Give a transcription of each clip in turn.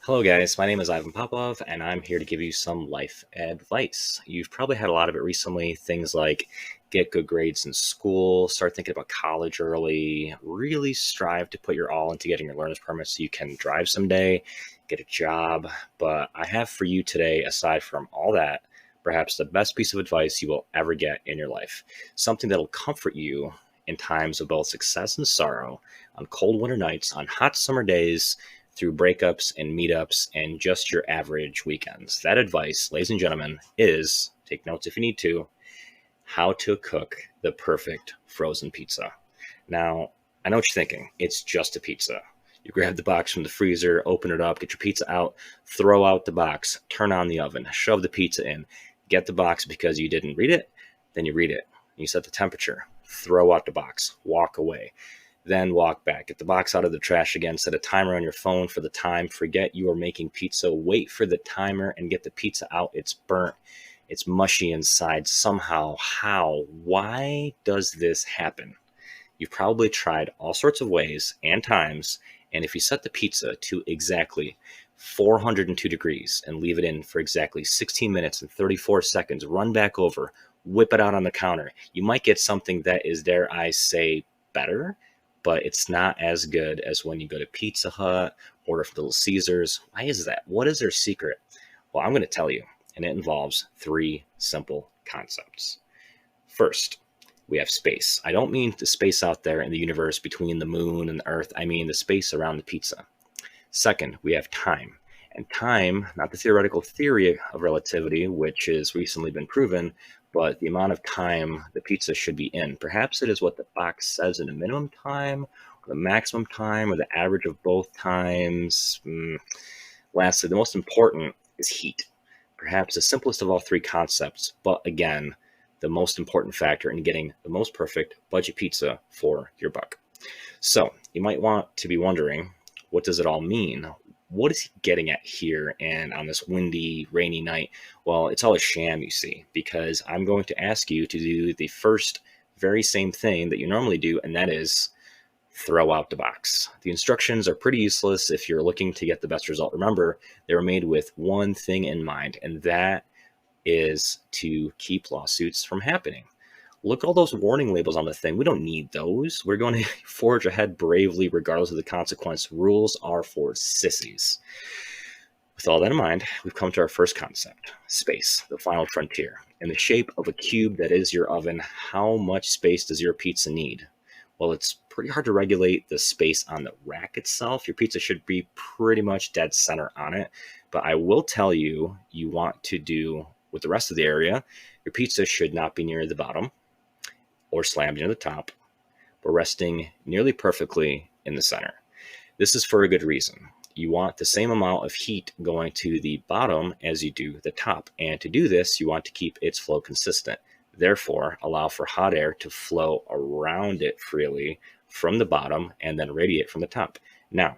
Hello, guys. My name is Ivan Popov, and I'm here to give you some life advice. You've probably had a lot of it recently. Things like get good grades in school, start thinking about college early, really strive to put your all into getting your learner's permit so you can drive someday, get a job. But I have for you today, aside from all that, perhaps the best piece of advice you will ever get in your life. Something that'll comfort you in times of both success and sorrow, on cold winter nights, on hot summer days, through breakups and meetups and just your average weekends. That advice, ladies and gentlemen, is take notes if you need to, how to cook the perfect frozen pizza. Now, I know what you're thinking. It's just a pizza. You grab the box from the freezer, open it up, get your pizza out, throw out the box, turn on the oven, shove the pizza in, get the box because you didn't read it, then you read it. You set the temperature, throw out the box, walk away, then walk back. Get the box out of the trash again, set a timer on your phone for the time, forget you are making pizza, wait for the timer and get the pizza out. It's burnt, it's mushy inside somehow. How? Why does this happen? You've probably tried all sorts of ways and times, and if you set the pizza to exactly 402 degrees and leave it in for exactly 16 minutes and 34 seconds, run back over, whip it out on the counter, you might get something that is, dare I say, better, but it's not as good as when you go to Pizza Hut, order from Little Caesars. Why is that? What is their secret? Well, I'm going to tell you, and it involves three simple concepts. First, we have space. I don't mean the space out there in the universe between the moon and the earth. I mean the space around the pizza. Second, we have time. And time, not the theoretical theory of relativity, which has recently been proven, but the amount of time the pizza should be in. Perhaps it is what the box says in the minimum time, or the maximum time, or the average of both times. Lastly, the most important is heat. Perhaps the simplest of all three concepts, but again, the most important factor in getting the most perfect budget pizza for your buck. So you might want to be wondering, what does it all mean? What is he getting at here and on this windy, rainy night? Well, it's all a sham, you see, because I'm going to ask you to do the first very same thing that you normally do, and that is throw out the box. The instructions are pretty useless if you're looking to get the best result. Remember, they were made with one thing in mind, and that is to keep lawsuits from happening. Look at all those warning labels on the thing. We don't need those. We're going to forge ahead bravely regardless of the consequence. Rules are for sissies. With all that in mind, we've come to our first concept, space, the final frontier. In the shape of a cube that is your oven, how much space does your pizza need? Well, it's pretty hard to regulate the space on the rack itself. Your pizza should be pretty much dead center on it. But I will tell you, you want to do with the rest of the area, your pizza should not be near the bottom or slammed near the top, but resting nearly perfectly in the center. This is for a good reason. You want the same amount of heat going to the bottom as you do the top. And to do this, you want to keep its flow consistent. Therefore, allow for hot air to flow around it freely from the bottom and then radiate from the top. Now,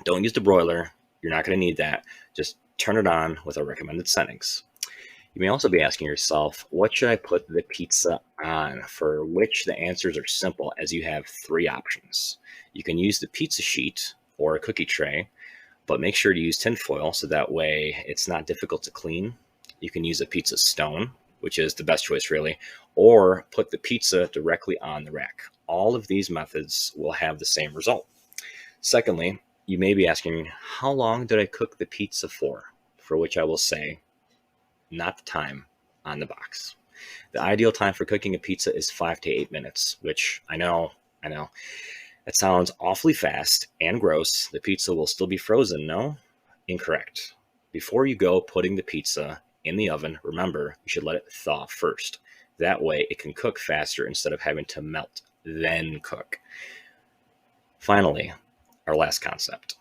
don't use the broiler. You're not going to need that. Just turn it on with our recommended settings. You may also be asking yourself, what should I put the pizza on? For which the answers are simple, as you have three options. You can use the pizza sheet or a cookie tray, but make sure to use tinfoil so that way it's not difficult to clean. You can use a pizza stone, which is the best choice really, or put the pizza directly on the rack. All of these methods will have the same result. Secondly, you may be asking, how long did I cook the pizza for? For which I will say, not the time on the box. The ideal time for cooking a pizza is 5 to 8 minutes, which I know, that sounds awfully fast and gross. The pizza will still be frozen, no? Incorrect. Before you go putting the pizza in the oven, remember, you should let it thaw first. That way it can cook faster instead of having to melt, then cook. Finally, our last concept,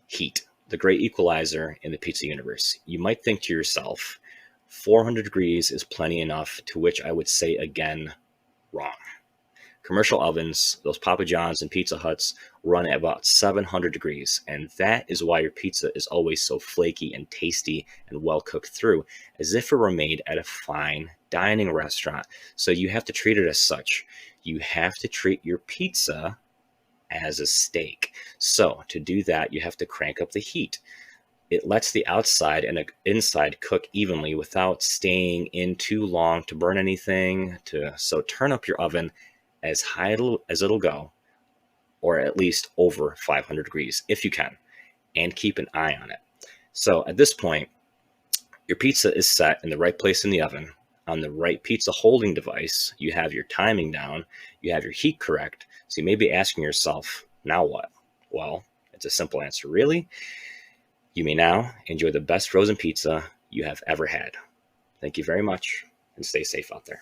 heat, the great equalizer in the pizza universe. You might think to yourself, 400 degrees is plenty enough, to which I would say again, wrong. Commercial ovens, those Papa John's and Pizza Huts, run at about 700 degrees, and that is why your pizza is always so flaky and tasty and well cooked through, as if it were made at a fine dining restaurant. So you have to treat it as such. You have to treat your pizza as a steak. So to do that, you have to crank up the heat. It lets the outside and the inside cook evenly without staying in too long to burn anything. So turn up your oven as high as it'll go, or at least over 500 degrees if you can, and keep an eye on it. So at this point, your pizza is set in the right place in the oven, on the right pizza holding device. You have your timing down, you have your heat correct. So you may be asking yourself, now what? Well, it's a simple answer, really. You may now enjoy the best frozen pizza you have ever had. Thank you very much, and stay safe out there.